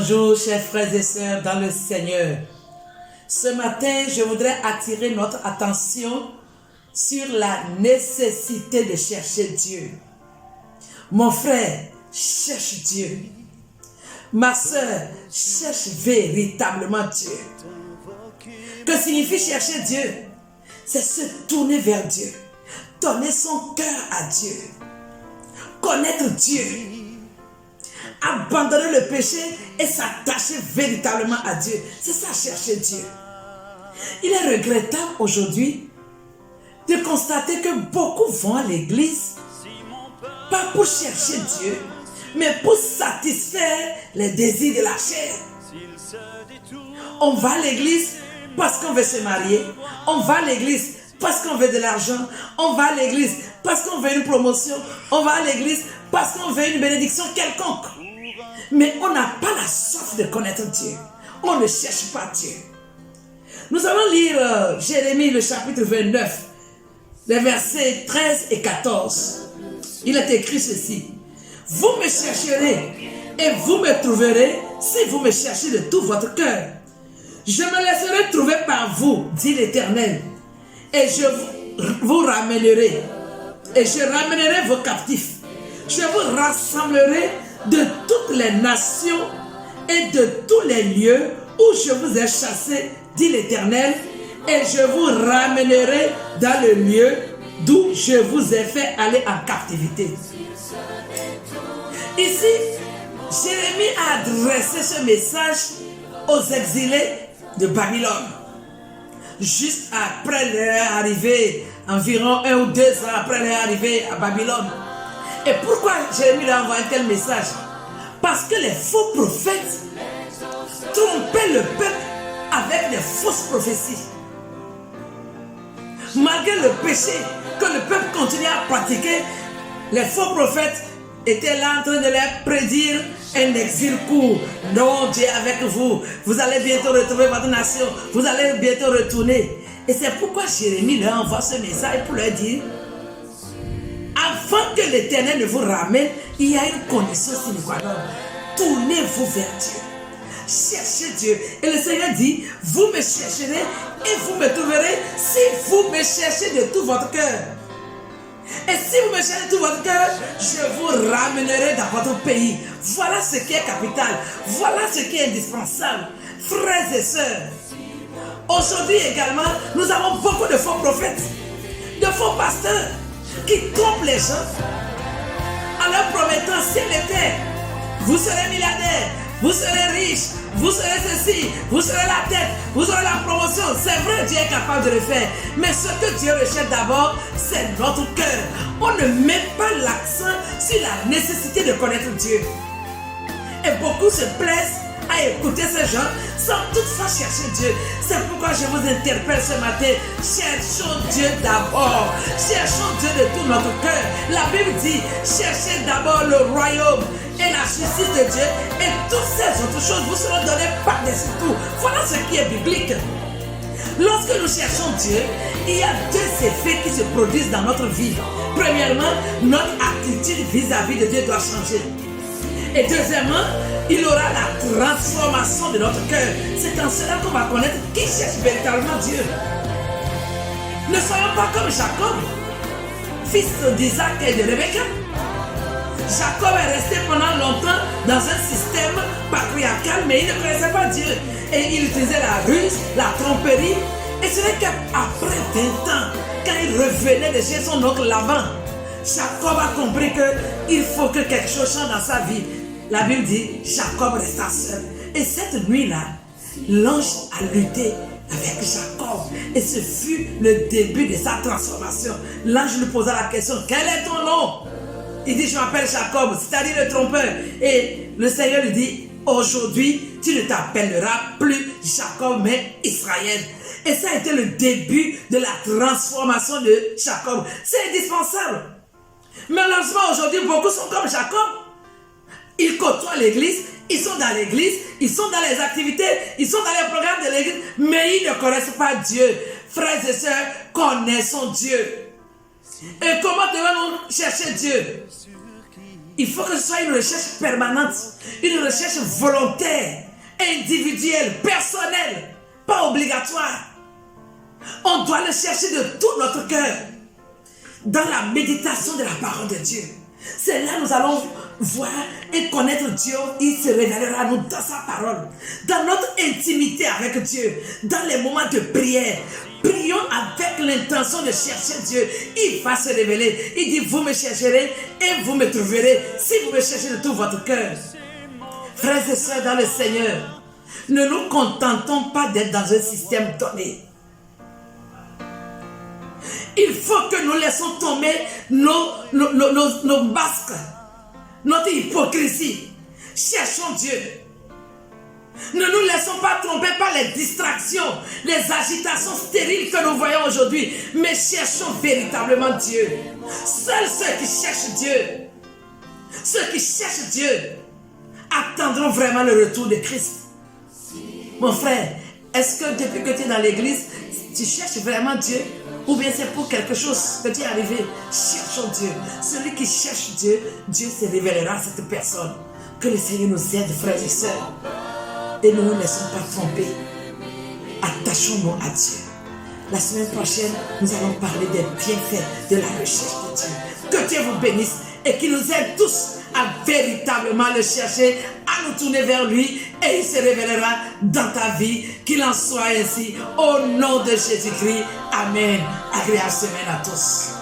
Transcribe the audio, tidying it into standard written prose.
Bonjour chers frères et sœurs dans le Seigneur. Ce matin, je voudrais attirer notre attention sur la nécessité de chercher Dieu. Mon frère, cherche Dieu. Ma sœur, cherche véritablement Dieu. Que signifie chercher Dieu? C'est se tourner vers Dieu, donner son cœur à Dieu, connaître Dieu, abandonner le péché et s'attacher véritablement à Dieu. C'est ça, chercher Dieu. Il est regrettable aujourd'hui de constater que beaucoup vont à l'église, pas pour chercher Dieu, mais pour satisfaire les désirs de la chair. On va à l'église parce qu'on veut se marier, on va à l'église parce qu'on veut de l'argent, on va à l'église parce qu'on veut une promotion, on va à l'église parce qu'on veut une bénédiction quelconque. Mais on n'a pas la soif de connaître Dieu. On ne cherche pas Dieu. Nous allons lire Jérémie le chapitre 29, les versets 13 et 14. Il est écrit ceci. Vous me chercherez et vous me trouverez si vous me cherchez de tout votre cœur. Je me laisserai trouver par vous, dit l'Éternel, et je vous ramènerai, et je ramènerai vos captifs. Je vous rassemblerai de toutes les nations et de tous les lieux où je vous ai chassés, dit l'Éternel, et je vous ramènerai dans le lieu d'où je vous ai fait aller en captivité. Ici, Jérémie a adressé ce message aux exilés de Babylone. Juste après leur arrivée, environ 1 ou 2 ans après leur arrivée à Babylone. Et pourquoi Jérémie leur a envoyé tel message? Parce que les faux prophètes trompaient le peuple avec des fausses prophéties. Malgré le péché que le peuple continuait à pratiquer, les faux prophètes étaient là en train de leur prédire un exil court. Non, Dieu est avec vous. Vous allez bientôt retrouver votre nation. Vous allez bientôt retourner. Et c'est pourquoi Jérémie leur envoie ce message pour leur dire: avant que l'Éternel ne vous ramène, il y a une condition sine qua non. Tournez-vous vers Dieu. Cherchez Dieu. Et le Seigneur dit: vous me chercherez et vous me trouverez si vous me cherchez de tout votre cœur. Et si vous me cherchez de tout votre cœur, je vous ramènerai dans votre pays. Voilà ce qui est capital. Voilà ce qui est indispensable. Frères et sœurs, aujourd'hui également, nous avons beaucoup de faux prophètes, de faux pasteurs qui trompent les gens en leur promettant ciel et terre. Vous serez milliardaire, vous serez riche, vous serez ceci, vous serez la tête, vous aurez la promotion. C'est vrai, Dieu est capable de le faire. Mais ce que Dieu recherche d'abord, c'est notre cœur. On ne met pas l'accent sur la nécessité de connaître Dieu. Et beaucoup se plaisent à écouter ces gens sans toutefois chercher Dieu. C'est pourquoi je vous interpelle ce matin. Cherchons Dieu d'abord. Cherchons Dieu de tout notre cœur. La Bible dit: cherchez d'abord le royaume et la justice de Dieu, et toutes ces autres choses vous seront données par-dessus tout. Voilà ce qui est biblique. Lorsque nous cherchons Dieu, il y a 2 effets qui se produisent dans notre vie. Premièrement, notre attitude vis-à-vis de Dieu doit changer. Et deuxièmement, il aura la transformation de notre cœur. C'est en cela qu'on va connaître qui cherche véritablement Dieu. Ne soyons pas comme Jacob, fils d'Isaac et de Rebecca. Jacob est resté pendant longtemps dans un système patriarcal, mais il ne connaissait pas Dieu. Et il utilisait la ruse, la tromperie. Et ce n'est qu'après 20 ans, quand il revenait de chez son oncle Laban, Jacob a compris qu'il faut que quelque chose change dans sa vie. La Bible dit: Jacob resta seul. Et cette nuit-là, l'ange a lutté avec Jacob. Et ce fut le début de sa transformation. L'ange lui posa la question: quel est ton nom? Il dit: je m'appelle Jacob, c'est-à-dire le trompeur. Et le Seigneur lui dit: aujourd'hui, tu ne t'appelleras plus Jacob, mais Israël. Et ça a été le début de la transformation de Jacob. C'est indispensable. Malheureusement, aujourd'hui, beaucoup sont comme Jacob. Ils côtoient l'église, ils sont dans l'église, ils sont dans les activités, ils sont dans les programmes de l'église, mais ils ne connaissent pas Dieu. Frères et sœurs, connaissons Dieu. Et comment devons-nous chercher Dieu? Il faut que ce soit une recherche permanente, une recherche volontaire, individuelle, personnelle, pas obligatoire. On doit le chercher de tout notre cœur. Dans la méditation de la parole de Dieu. C'est là que nous allons voir et connaître Dieu. Il se révélera à nous dans sa parole. Dans notre intimité avec Dieu. Dans les moments de prière. Prions avec l'intention de chercher Dieu. Il va se révéler. Il dit, vous me chercherez et vous me trouverez. Si vous me cherchez de tout votre cœur. Frères et sœurs dans le Seigneur, ne nous contentons pas d'être dans un système donné. Il faut que nous laissons tomber nos masques, notre hypocrisie. Cherchons Dieu. Ne nous laissons pas tromper par les distractions, les agitations stériles que nous voyons aujourd'hui, mais cherchons véritablement Dieu. Seuls ceux qui cherchent Dieu, attendront vraiment le retour de Christ. Mon frère, est-ce que depuis que tu es dans l'église, tu cherches vraiment Dieu? Ou bien c'est pour quelque chose que tu es arrivé? Cherchons Dieu. Celui qui cherche Dieu, Dieu se révélera à cette personne. Que le Seigneur nous aide, frères et sœurs. Et ne nous laissons pas tromper. Attachons-nous à Dieu. La semaine prochaine, nous allons parler des bienfaits de la recherche de Dieu. Que Dieu vous bénisse et qu'il nous aide tous à véritablement le chercher, à nous tourner vers lui et il se révélera dans ta vie. Qu'il en soit ainsi au nom de Jésus-Christ. Amen. Agréable semaine à tous.